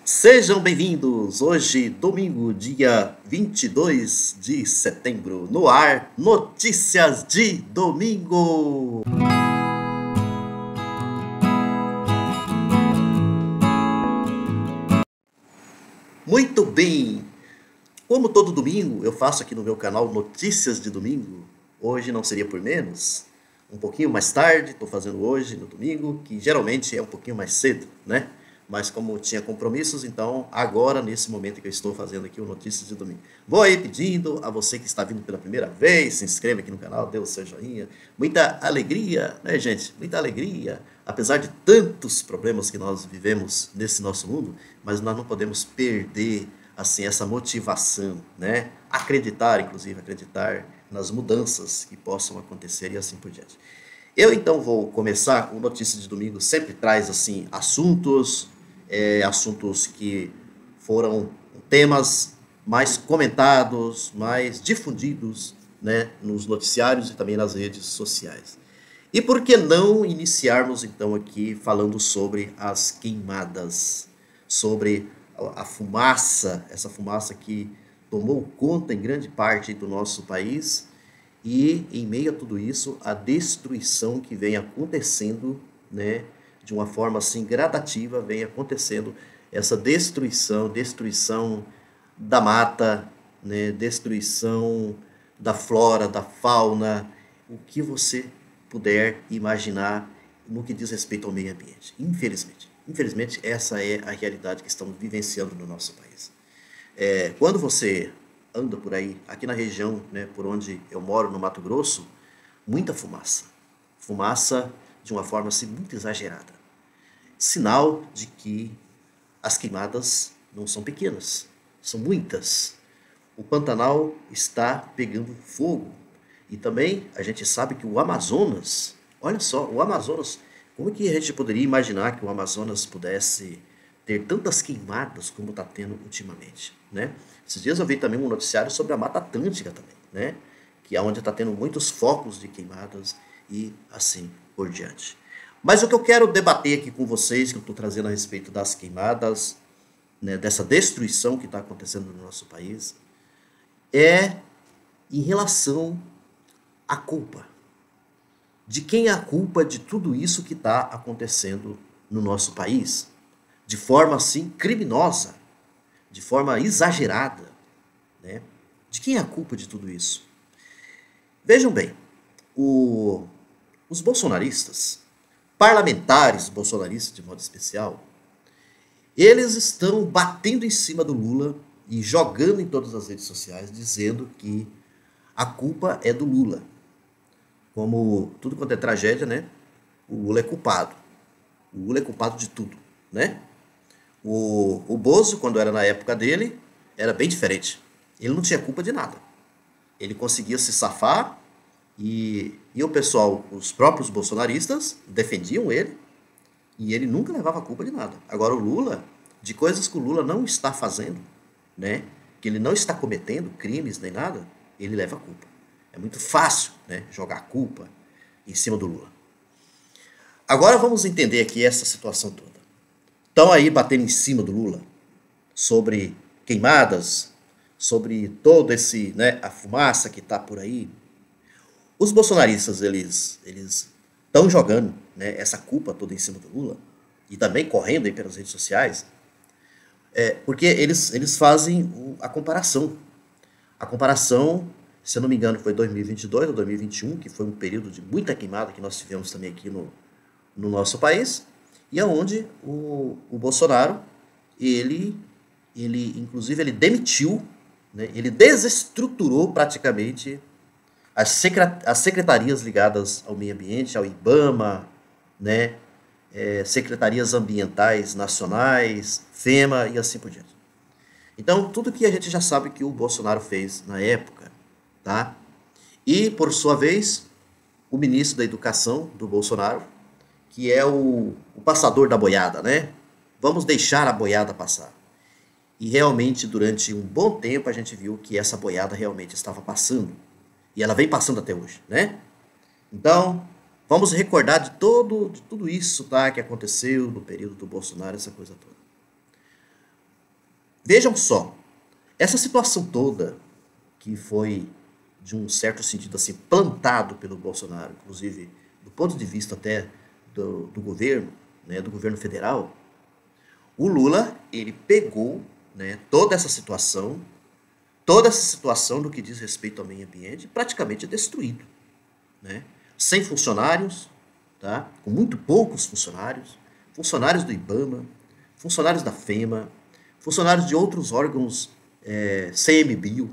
Sejam bem-vindos! Hoje, domingo, dia 22 de setembro, no ar, Notícias de Domingo! Muito bem! Como todo domingo, eu faço aqui no meu canal Notícias de Domingo. Hoje não seria por menos. Um pouquinho mais tarde, estou fazendo hoje, no domingo, que geralmente é um pouquinho mais cedo, né? Mas como tinha compromissos, então agora, nesse momento que eu estou fazendo aqui o Notícias de Domingo. Vou aí pedindo a você que está vindo pela primeira vez, se inscreva aqui no canal, dê o seu joinha. Muita alegria, né, gente? Muita alegria. Apesar de tantos problemas que nós vivemos nesse nosso mundo, mas nós não podemos perder, assim, essa motivação, né? Acreditar, inclusive, acreditar nas mudanças que possam acontecer e assim por diante. Eu então vou começar, o Notícias de Domingo sempre traz assim assuntos que foram temas mais comentados, mais difundidos, né, nos noticiários e também nas redes sociais. E por que não iniciarmos então aqui falando sobre as queimadas, sobre a fumaça, essa fumaça que tomou conta em grande parte do nosso país e, em meio a tudo isso, a destruição que vem acontecendo, né, de uma forma assim gradativa, vem acontecendo essa destruição da mata, né, destruição da flora, da fauna, o que você puder imaginar no que diz respeito ao meio ambiente. Infelizmente essa é a realidade que estamos vivenciando no nosso país. Quando você anda por aí, aqui na região, né, por onde eu moro, no Mato Grosso, muita fumaça. Fumaça de uma forma assim, muito exagerada. Sinal de que as queimadas não são pequenas, são muitas. O Pantanal está pegando fogo. E também a gente sabe que o Amazonas, olha só, o Amazonas, como que a gente poderia imaginar que o Amazonas pudesse ter tantas queimadas como está tendo ultimamente, né? Esses dias eu vi também um noticiário sobre a Mata Atlântica também, né? Que é onde está tendo muitos focos de queimadas e assim por diante. Mas o que eu quero debater aqui com vocês, que eu estou trazendo a respeito das queimadas, né, dessa destruição que está acontecendo no nosso país, é em relação à culpa. De quem é a culpa de tudo isso que está acontecendo no nosso país? De forma assim criminosa, de forma exagerada, né? De quem é a culpa de tudo isso? Vejam bem, os bolsonaristas, parlamentares bolsonaristas de modo especial, eles estão batendo em cima do Lula e jogando em todas as redes sociais, dizendo que a culpa é do Lula. Como tudo quanto é tragédia, né? O Lula é culpado. O Lula é culpado de tudo, né? O Bozo, quando era na época dele, era bem diferente. Ele não tinha culpa de nada. Ele conseguia se safar e o pessoal, os próprios bolsonaristas, defendiam ele e ele nunca levava culpa de nada. Agora o Lula, de coisas que o Lula não está fazendo, né, que ele não está cometendo crimes nem nada, ele leva a culpa. É muito fácil, né, jogar a culpa em cima do Lula. Agora vamos entender aqui essa situação toda. Estão aí batendo em cima do Lula sobre queimadas, sobre todo esse, né, a fumaça que está por aí. Os bolsonaristas, eles estão jogando, né, essa culpa toda em cima do Lula e também correndo aí pelas redes sociais, porque eles fazem a comparação. A comparação, se eu não me engano, foi 2022 ou 2021, que foi um período de muita queimada que nós tivemos também aqui no nosso país, e aonde o Bolsonaro, inclusive, ele demitiu, né, ele desestruturou praticamente as secretarias ligadas ao meio ambiente, ao IBAMA, né, secretarias ambientais nacionais, FEMA e assim por diante. Então, tudo que a gente já sabe que o Bolsonaro fez na época, tá? E, por sua vez, o ministro da Educação do Bolsonaro, que é o passador da boiada, né? Vamos deixar a boiada passar. E realmente, durante um bom tempo, a gente viu que essa boiada realmente estava passando. E ela vem passando até hoje, né? Então, vamos recordar de tudo isso, tá, que aconteceu no período do Bolsonaro, essa coisa toda. Vejam só, essa situação toda que foi, de um certo sentido, assim, plantado pelo Bolsonaro, inclusive do ponto de vista até do governo, né, do governo federal, o Lula, ele pegou, né, toda essa situação no que diz respeito ao meio ambiente, praticamente destruído, né? Sem funcionários, tá? Com muito poucos funcionários, funcionários do IBAMA, funcionários da FEMA, funcionários de outros órgãos, CMBio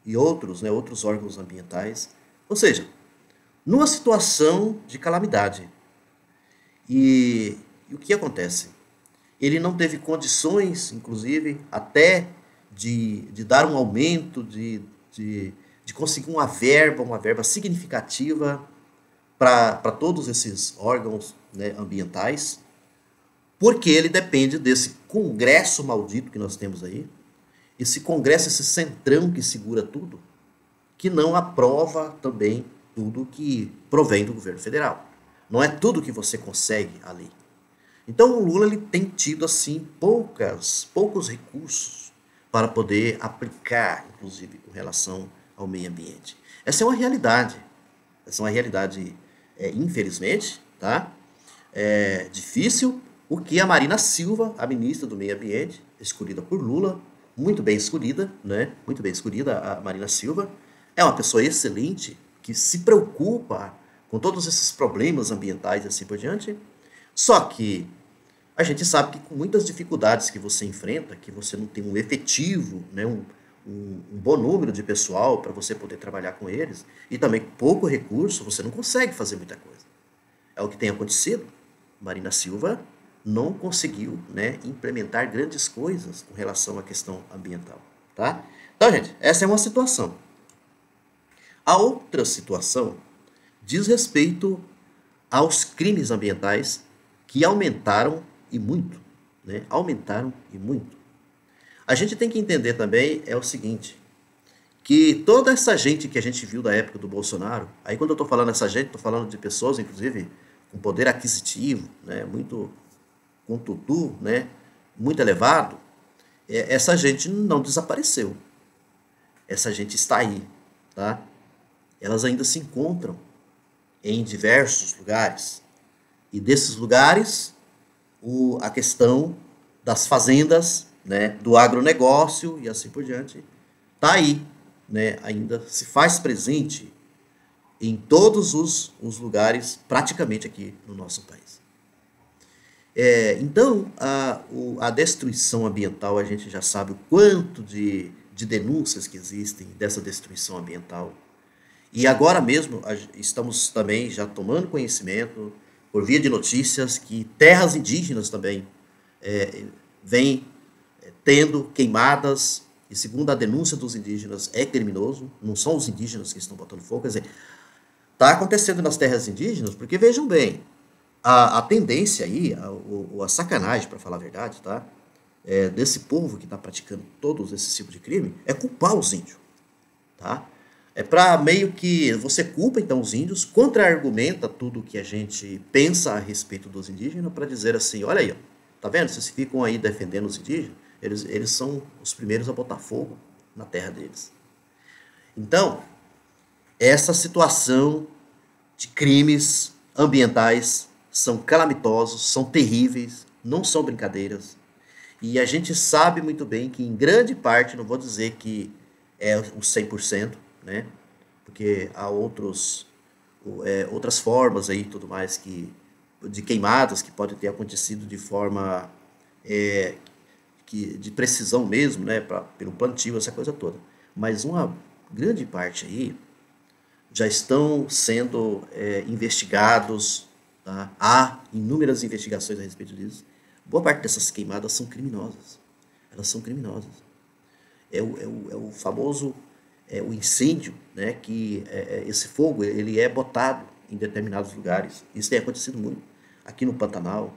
e outros, né, outros órgãos ambientais. Ou seja, numa situação de calamidade. E o que acontece? Ele não teve condições, inclusive, até de dar um aumento, de conseguir uma verba significativa para todos esses órgãos, né, ambientais, porque ele depende desse congresso maldito que nós temos aí, esse congresso, esse centrão que segura tudo, que não aprova também tudo que provém do governo federal. Não é tudo que você consegue ali. Então o Lula, ele tem tido assim poucos recursos para poder aplicar, inclusive com relação ao meio ambiente. Essa é uma realidade. Essa é uma realidade, infelizmente, tá? É difícil, porque a Marina Silva, a ministra do Meio Ambiente, escolhida por Lula, muito bem escolhida, né? Muito bem escolhida a Marina Silva, é uma pessoa excelente que se preocupa com todos esses problemas ambientais e assim por diante. Só que a gente sabe que com muitas dificuldades que você enfrenta, que você não tem um efetivo, né, um bom número de pessoal para você poder trabalhar com eles, e também pouco recurso, você não consegue fazer muita coisa. É o que tem acontecido. Marina Silva não conseguiu, né, implementar grandes coisas com relação à questão ambiental. Tá? Então, gente, essa é uma situação. A outra situação diz respeito aos crimes ambientais que aumentaram e muito, né? Aumentaram e muito. A gente tem que entender também o seguinte, que toda essa gente que a gente viu da época do Bolsonaro, aí quando eu estou falando essa gente, estou falando de pessoas, inclusive, com poder aquisitivo, né? Muito, com tudo, né? Muito elevado, essa gente não desapareceu. Essa gente está aí, tá? Elas ainda se encontram em diversos lugares. E desses lugares, a questão das fazendas, né, do agronegócio e assim por diante, está aí, né, ainda se faz presente em todos os lugares, praticamente aqui no nosso país. Então, a destruição ambiental, a gente já sabe o quanto de denúncias que existem dessa destruição ambiental. E agora mesmo estamos também já tomando conhecimento, por via de notícias, que terras indígenas também vêm tendo queimadas, e segundo a denúncia dos indígenas, é criminoso, não são os indígenas que estão botando fogo, quer dizer, está acontecendo nas terras indígenas, porque vejam bem, a tendência aí, a sacanagem, para falar a verdade, tá? Desse povo que está praticando todos esses tipos de crime, é culpar os índios, tá? É para meio que você culpa então os índios, contra-argumenta tudo que a gente pensa a respeito dos indígenas para dizer assim, olha aí, ó, tá vendo? Vocês ficam aí defendendo os indígenas, eles são os primeiros a botar fogo na terra deles. Então, essa situação de crimes ambientais são calamitosos, são terríveis, não são brincadeiras. E a gente sabe muito bem que em grande parte, não vou dizer que é o 100%, né? Porque há outras formas aí tudo mais de queimadas que podem ter acontecido de forma de precisão mesmo, né? Pelo plantio, essa coisa toda. Mas uma grande parte aí já estão sendo investigados, tá? Há inúmeras investigações a respeito disso. Boa parte dessas queimadas são criminosas. Elas são criminosas. É o famoso o incêndio, né, que esse fogo ele é botado em determinados lugares. Isso tem acontecido muito aqui no Pantanal,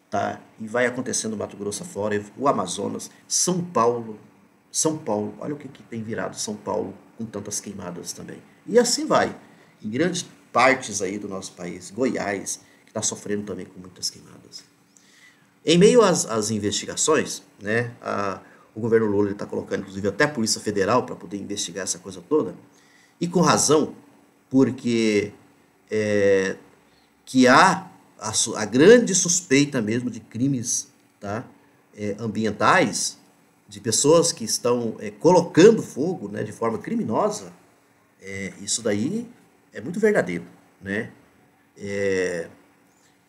tá? E vai acontecendo no Mato Grosso afora, o Amazonas, São Paulo, olha o que tem virado São Paulo com tantas queimadas também. E assim vai, em grandes partes aí do nosso país, Goiás, que está sofrendo também com muitas queimadas. Em meio às investigações, né, o governo Lula está colocando, inclusive, até a Polícia Federal para poder investigar essa coisa toda. E com razão, porque que há a grande suspeita mesmo de crimes, tá, ambientais, de pessoas que estão colocando fogo, né, de forma criminosa. Isso daí é muito verdadeiro, né?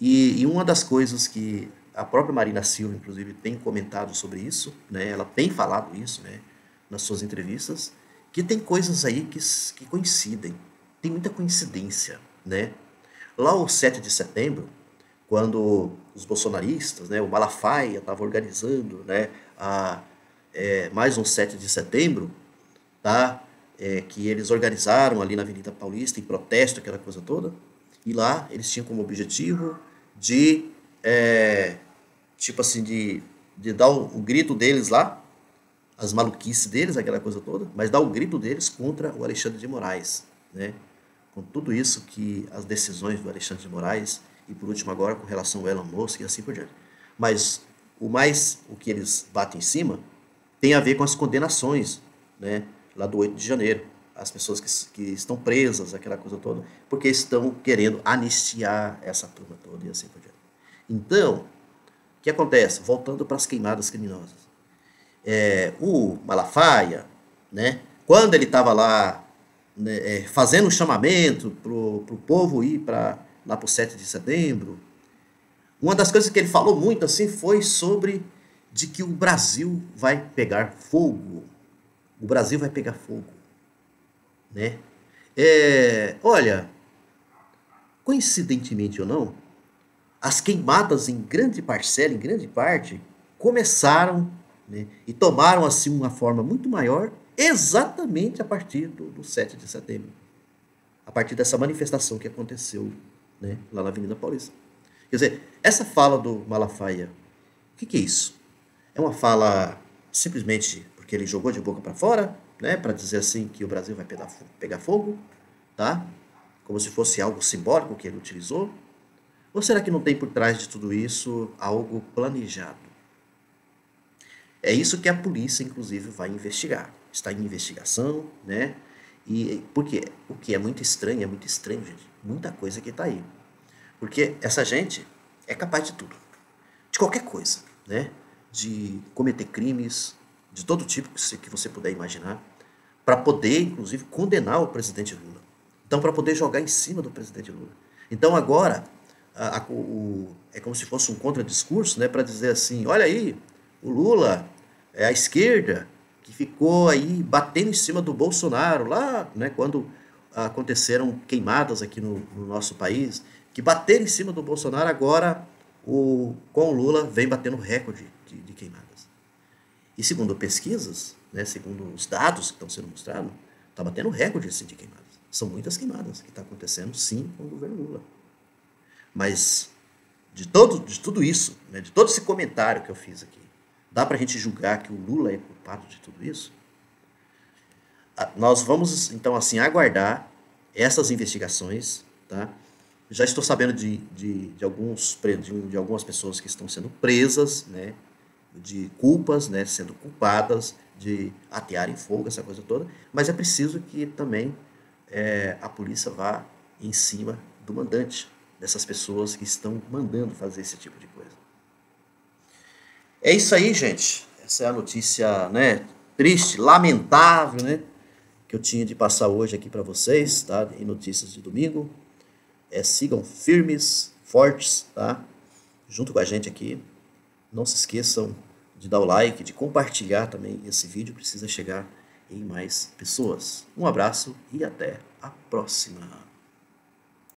E uma das coisas que a própria Marina Silva, inclusive, tem comentado sobre isso, né? Ela tem falado isso, né, nas suas entrevistas, que tem coisas aí que coincidem, tem muita coincidência, né? Lá o 7 de setembro, quando os bolsonaristas, né, o Malafaia estava organizando, né, mais um 7 de setembro, tá? Que eles organizaram ali na Avenida Paulista em protesto, aquela coisa toda, e lá eles tinham como objetivo de, tipo assim, de dar o grito deles lá, as maluquices deles, aquela coisa toda, mas dar o grito deles contra o Alexandre de Moraes, né? Com tudo isso que as decisões do Alexandre de Moraes, e por último agora com relação ao Elon Musk e assim por diante. Mas o que eles batem em cima tem a ver com as condenações, né, lá do 8 de janeiro. As pessoas que estão presas, aquela coisa toda, porque estão querendo anistiar essa turma toda e assim por diante. Então, o que acontece? Voltando para as queimadas criminosas. O Malafaia, né, quando ele estava lá, né, fazendo um chamamento para o povo ir lá para o 7 de setembro, uma das coisas que ele falou muito assim foi sobre de que o Brasil vai pegar fogo. O Brasil vai pegar fogo, né? Olha, coincidentemente ou não, as queimadas em grande parcela, em grande parte, começaram, né, e tomaram assim uma forma muito maior exatamente a partir do 7 de setembro. A partir dessa manifestação que aconteceu, né, lá na Avenida Paulista. Quer dizer, essa fala do Malafaia, o que é isso? É uma fala simplesmente porque ele jogou de boca para fora, né, para dizer assim que o Brasil vai pegar fogo, tá? Como se fosse algo simbólico que ele utilizou? Ou será que não tem por trás de tudo isso algo planejado? É isso que a polícia, inclusive, vai investigar. Está em investigação, né? E porque o que é muito estranho, gente. Muita coisa que está aí. Porque essa gente é capaz de tudo. De qualquer coisa, né? De cometer crimes de todo tipo que você puder imaginar, para poder, inclusive, condenar o presidente Lula. Então, para poder jogar em cima do presidente Lula. Então, agora, é como se fosse um contradiscurso, né, para dizer assim, olha aí, o Lula é a esquerda que ficou aí batendo em cima do Bolsonaro lá, né, quando aconteceram queimadas aqui no nosso país, que bateram em cima do Bolsonaro, agora com o Lula vem batendo recorde de queimadas. E segundo pesquisas, né, segundo os dados que estão sendo mostrados, está batendo recorde assim, de queimadas. São muitas queimadas que está acontecendo, sim, com o governo Lula. Mas de tudo isso, né, de todo esse comentário que eu fiz aqui, dá para a gente julgar que o Lula é culpado de tudo isso? Nós vamos, então, assim, aguardar essas investigações, tá? Já estou sabendo de algumas pessoas que estão sendo presas, né, de culpas, né, sendo culpadas de atearem fogo, essa coisa toda, mas é preciso que também a polícia vá em cima do mandante, dessas pessoas que estão mandando fazer esse tipo de coisa. É isso aí, gente. Essa é a notícia, né, triste, lamentável, né, que eu tinha de passar hoje aqui para vocês, tá, em notícias de domingo. Sigam firmes, fortes, tá, junto com a gente aqui. Não se esqueçam de dar o like, de compartilhar também esse vídeo, precisa chegar em mais pessoas. Um abraço e até a próxima.